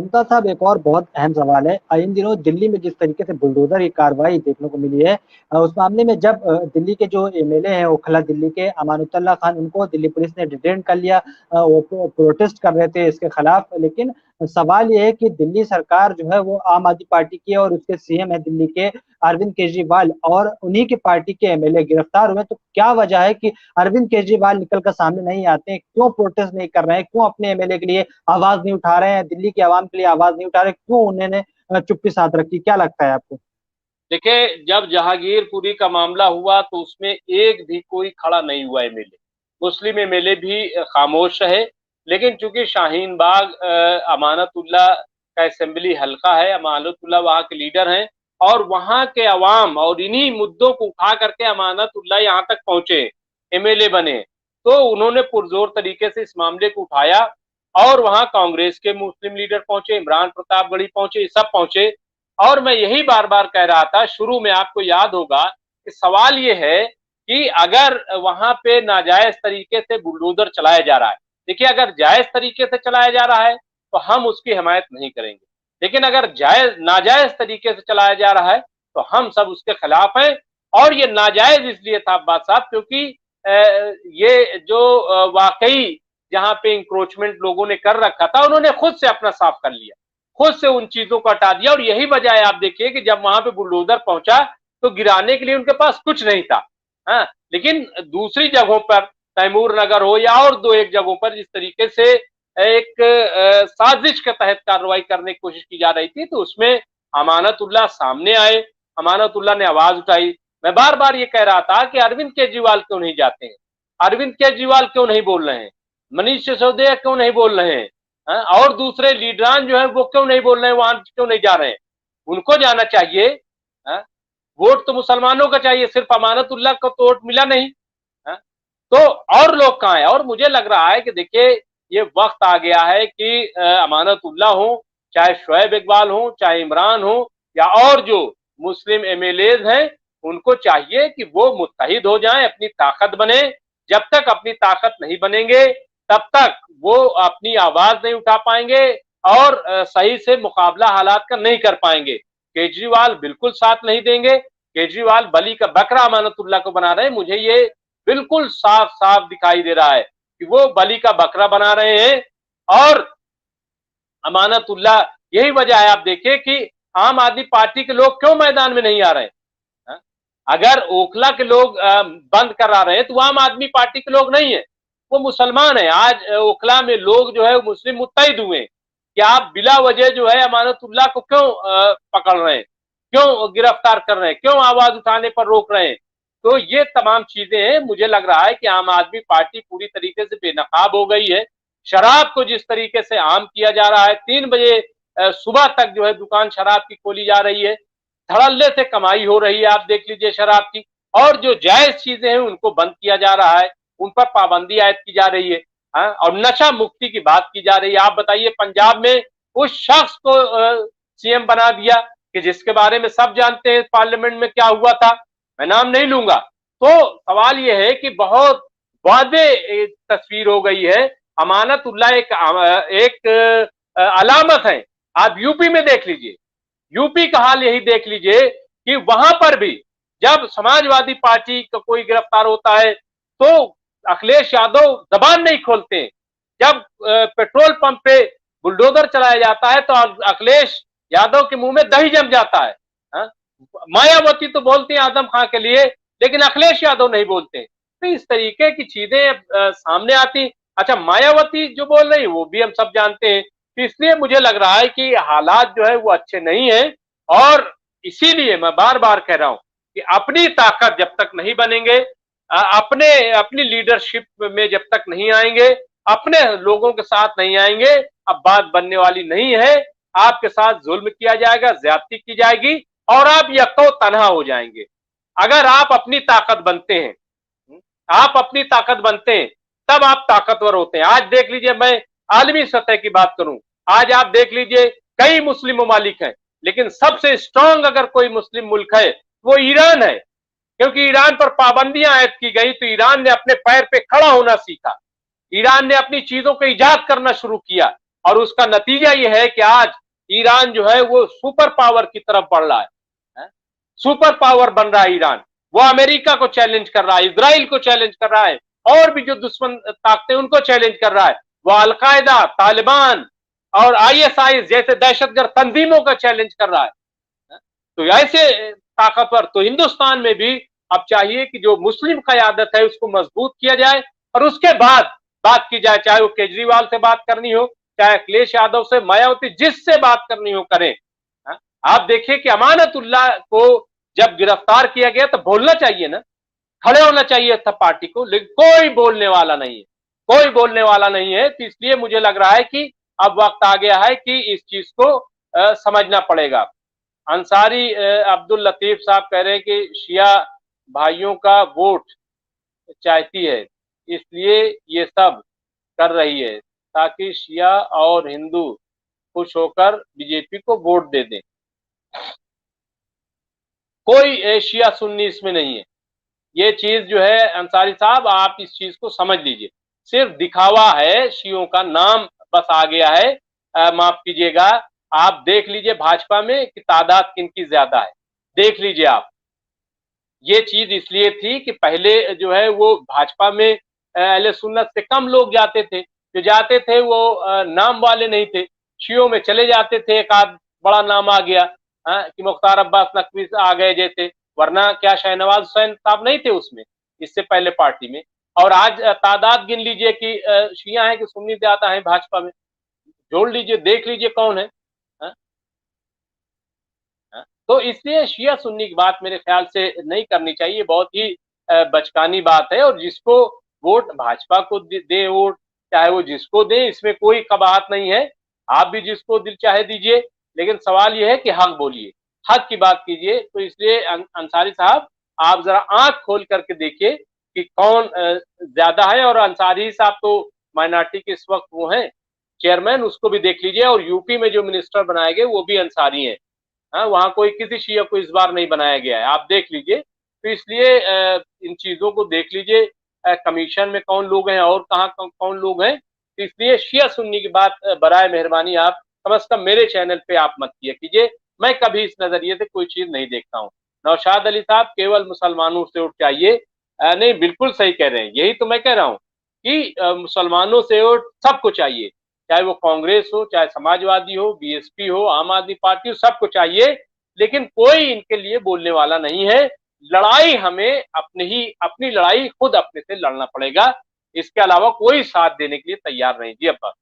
मुमताज साहब, एक और बहुत अहम सवाल है। इन दिनों दिल्ली में जिस तरीके से बुलडोजर की कार्रवाई देखने को मिली है, उस मामले में जब दिल्ली के जो एमएलए हैं ओखला दिल्ली के अमानुल्लाह खान, उनको दिल्ली पुलिस ने डिटेन कर लिया। वो प्रोटेस्ट कर रहे थे इसके खिलाफ। लेकिन सवाल ये है कि दिल्ली सरकार जो है वो आम आदमी पार्टी की है और उसके सीएम है दिल्ली के अरविंद केजरीवाल, और उन्हीं की पार्टी के एमएलए गिरफ्तार हुए। तो क्या वजह है कि अरविंद केजरीवाल निकल कर सामने नहीं आते हैं? क्यों प्रोटेस्ट नहीं कर रहे हैं? क्यों अपने एमएलए के लिए आवाज नहीं उठा रहे हैं? दिल्ली की आवाम के लिए आवाज नहीं उठा रहे? क्यों उन्होंने चुप्पी साध रखी? क्या लगता है आपको? देखिए, जब जहांगीरपुरी का मामला हुआ तो उसमें एक भी कोई खड़ा नहीं हुआ एमएलए। मुस्लिम एमएलए भी खामोश रहे। लेकिन चूंकि शाहीन बाग अमानतुल्लाह का असेंबली हल्का है, अमानतुल्लाह वहां के लीडर हैं और वहां के अवाम और इन्हीं मुद्दों को उठा करके अमानतुल्लाह यहाँ तक पहुंचे, एमएलए बने, तो उन्होंने पुरजोर तरीके से इस मामले को उठाया। और वहां कांग्रेस के मुस्लिम लीडर पहुंचे, इमरान प्रतापगढ़ी पहुंचे, सब पहुंचे। और मैं यही बार बार कह रहा था शुरू में, आपको याद होगा कि सवाल ये है कि अगर वहां पे नाजायज तरीके से बुलडोजर चलाया जा रहा है, देखिए अगर जायज तरीके से चलाया जा रहा है तो हम उसकी हिमायत नहीं करेंगे। लेकिन अगर जायज नाजायज तरीके से चलाया जा रहा है तो हम सब उसके खिलाफ हैं। और ये नाजायज इसलिए था अब्बास साहब क्योंकि ये जो वाकई जहां पे इंक्रोचमेंट लोगों ने कर रखा था, उन्होंने खुद से अपना साफ कर लिया, खुद से उन चीजों को हटा दिया। और यही वजह है, आप देखिए कि जब वहां पे बुलडोजर पहुंचा तो गिराने के लिए उनके पास कुछ नहीं था। हाँ, लेकिन दूसरी जगहों पर, तैमूर नगर हो या और दो एक जगहों पर, जिस तरीके से एक साजिश के तहत कार्रवाई करने की कोशिश की जा रही थी, तो उसमें अमानतुल्लाह सामने आए, अमानतुल्लाह ने आवाज उठाई। मैं बार बार ये कह रहा था कि अरविंद केजरीवाल क्यों नहीं जाते हैं, अरविंद केजरीवाल क्यों नहीं बोल रहे हैं, मनीष सिसोदिया क्यों नहीं बोल रहे हैं, और दूसरे लीडरान जो है वो क्यों नहीं बोल रहे हैं, वहां क्यों नहीं जा रहे हैं? उनको जाना चाहिए। है? वोट तो मुसलमानों का चाहिए, सिर्फ अमानतुल्लाह को तो वोट मिला नहीं। है? तो और लोग कहाँ हैं? और मुझे लग रहा है कि देखिए, ये वक्त आ गया है कि अमानतुल्लाह हो, चाहे शोएब इकबाल हो, चाहे इमरान हो, या और जो मुस्लिम एमएलए हैं, उनको चाहिए कि वो मुत्तहिद हो जाएं, अपनी ताकत बने। जब तक अपनी ताकत नहीं बनेंगे तब तक वो अपनी आवाज नहीं उठा पाएंगे और सही से मुकाबला हालात का नहीं कर पाएंगे। केजरीवाल बिल्कुल साथ नहीं देंगे। केजरीवाल बली का बकरा अमानतुल्लाह को बना रहे हैं। मुझे ये बिल्कुल साफ साफ दिखाई दे रहा है कि वो बली का बकरा बना रहे हैं। और अमानतुल्लाह, यही वजह है, आप देखिए कि आम आदमी पार्टी के लोग क्यों मैदान में नहीं आ रहे हैं। अगर ओखला के लोग बंद करा रहे हैं तो वो आम आदमी पार्टी के लोग नहीं है, वो मुसलमान है। आज ओखला में लोग जो है मुस्लिम मुत्तहिद हुए। कि आप बिला वजह जो है अमानतुल्लाह को क्यों पकड़ रहे हैं, क्यों गिरफ्तार कर रहे हैं, क्यों आवाज उठाने पर रोक रहे हैं? तो ये तमाम चीजें हैं। मुझे लग रहा है कि आम आदमी पार्टी पूरी तरीके से बेनकाब हो गई है। शराब को जिस तरीके से आम किया जा रहा है, 3 बजे सुबह तक जो है दुकान शराब की खोली जा रही है, धड़ल्ले से कमाई हो रही है, आप देख लीजिए शराब की। और जो जायज चीजें हैं उनको बंद किया जा रहा है, उन पर पाबंदी आयद की जा रही है। और नशा मुक्ति की बात की जा रही है। आप बताइए, पंजाब में उस शख्स को सीएम बना दिया कि जिसके बारे में सब जानते हैं पार्लियामेंट में क्या हुआ था, मैं नाम नहीं लूंगा। तो सवाल यह है कि बहुत वादे तस्वीर हो गई है। अमानतुल्लाह एक अलामत है। आप यूपी में देख लीजिए, यूपी का हाल यही देख लीजिए कि वहां पर भी जब समाजवादी पार्टी का कोई गिरफ्तार होता है तो अखिलेश यादव जबान नहीं खोलते। जब पेट्रोल पंप पे बुलडोजर चलाया जाता है तो अखिलेश यादव के मुंह में दही जम जाता है। हा? मायावती तो बोलती है आजम खां के लिए, लेकिन अखिलेश यादव नहीं बोलते। तो इस तरीके की चीजें सामने आती। अच्छा, मायावती जो बोल रही है वो भी हम सब जानते हैं। तो इसलिए मुझे लग रहा है कि हालात जो है वो अच्छे नहीं है। और इसीलिए मैं बार बार कह रहा हूं कि अपनी ताकत जब तक नहीं बनेंगे, अपने अपनी लीडरशिप में जब तक नहीं आएंगे, अपने लोगों के साथ नहीं आएंगे, अब बात बनने वाली नहीं है। आपके साथ जुल्म किया जाएगा, ज्यादती की जाएगी और आप यको तनहा हो जाएंगे। अगर आप अपनी ताकत बनते हैं, आप अपनी ताकत बनते हैं, तब आप ताकतवर होते हैं। आज देख लीजिए, मैं आलमी सतह की बात करूं, आज आप देख लीजिए कई मुस्लिम ममालिक हैं, लेकिन सबसे स्ट्रांग अगर कोई मुस्लिम मुल्क है वो ईरान है। क्योंकि ईरान पर पाबंदियां आयद की गई तो ईरान ने अपने पैर पे खड़ा होना सीखा, ईरान ने अपनी चीजों को ईजाद करना शुरू किया। और उसका नतीजा ये है कि आज ईरान जो है वो सुपर पावर की तरफ बढ़ रहा है, सुपर पावर बन रहा है ईरान। वो अमेरिका को चैलेंज कर रहा है, इजराइल को चैलेंज कर रहा है, और भी जो दुश्मन ताकतें उनको चैलेंज कर रहा है। वो अलकायदा, तालिबान और आईएसआई जैसे दहशतगर्द तंजीमों का चैलेंज कर रहा है। तो ऐसे ताकतवर, तो हिंदुस्तान में भी अब चाहिए कि जो मुस्लिम क़यादत है उसको मजबूत किया जाए और उसके बाद बात की जाए, चाहे वो केजरीवाल से बात करनी हो, चाहे अखिलेश यादव से, मायावती, जिससे बात करनी हो करें। आप देखिए कि अमानतुल्लाह को जब गिरफ्तार किया गया तो बोलना चाहिए ना, खड़े होना चाहिए था पार्टी को, लेकिन कोई बोलने वाला नहीं है, कोई बोलने वाला नहीं है। तो इसलिए मुझे लग रहा है कि अब वक्त आ गया है कि इस चीज को समझना पड़ेगा। अंसारी अब्दुल लतीफ साहब कह रहे हैं कि शिया भाइयों का वोट चाहती है, इसलिए ये सब कर रही है ताकि शिया और हिंदू खुश होकर बीजेपी को वोट दे दें। कोई शिया सुन्नी इसमें नहीं है। ये चीज जो है अंसारी साहब, आप इस चीज को समझ लीजिए, सिर्फ दिखावा है, शियों का नाम बस आ गया है। माफ कीजिएगा, आप देख लीजिए भाजपा में कि तादाद किनकी ज्यादा है, देख लीजिए आप। ये चीज इसलिए थी कि पहले जो है वो भाजपा में अहले सुन्नत से कम लोग जाते थे, जो जाते थे वो नाम वाले नहीं थे, शियों में चले जाते थे, एक आध बड़ा नाम आ गया कि मुख्तार अब्बास नकवी आ गए जैसे, वरना क्या शहनवाज हुसैन साहब नहीं थे उसमें इससे पहले पार्टी में। और आज तादाद गिन लीजिए कि शिया है कि सुन्नी ज्यादा है भाजपा में, जोड़ लीजिए, देख लीजिए कौन है। तो इसलिए शिया सुन्नी की बात मेरे ख्याल से नहीं करनी चाहिए, बहुत ही बचकानी बात है। और जिसको वोट भाजपा को दे वोट, चाहे वो जिसको दे, इसमें कोई कबाहत नहीं है, आप भी जिसको दिल चाहे दीजिए, लेकिन सवाल ये है कि हक बोलिए, हक की बात कीजिए। तो इसलिए अंसारी साहब, आप जरा आंख खोल करके देखिए कि कौन ज्यादा है। और अंसारी साहब तो माइनॉरिटी के इस वक्त वो हैं चेयरमैन, उसको भी देख लीजिए। और यूपी में जो मिनिस्टर बनाए गए वो भी अंसारी हैं, वहां कोई किसी शिया को इस बार नहीं बनाया गया है, आप देख लीजिए। तो इसलिए इन चीजों को देख लीजिए, कमीशन में कौन लोग हैं और कहाँ कौन लोग हैं। तो इसलिए शिया सुन्नी की बात बराए मेहरबानी आप कम से कम मेरे चैनल पे आप मत किया कीजिए, मैं कभी इस नजरिए से कोई चीज नहीं देखता हूँ। नौशाद अली साहब, केवल मुसलमानों से वोट चाहिए, नहीं बिल्कुल सही कह रहे हैं, यही तो मैं कह रहा हूँ कि मुसलमानों से वोट सबको चाहिए, चाहे वो कांग्रेस हो, चाहे समाजवादी हो, बीएसपी हो, आम आदमी पार्टी हो, सबको चाहिए। लेकिन कोई इनके लिए बोलने वाला नहीं है। लड़ाई हमें अपनी लड़ाई खुद अपने से लड़ना पड़ेगा, इसके अलावा कोई साथ देने के लिए तैयार नहीं। जी अब्बा।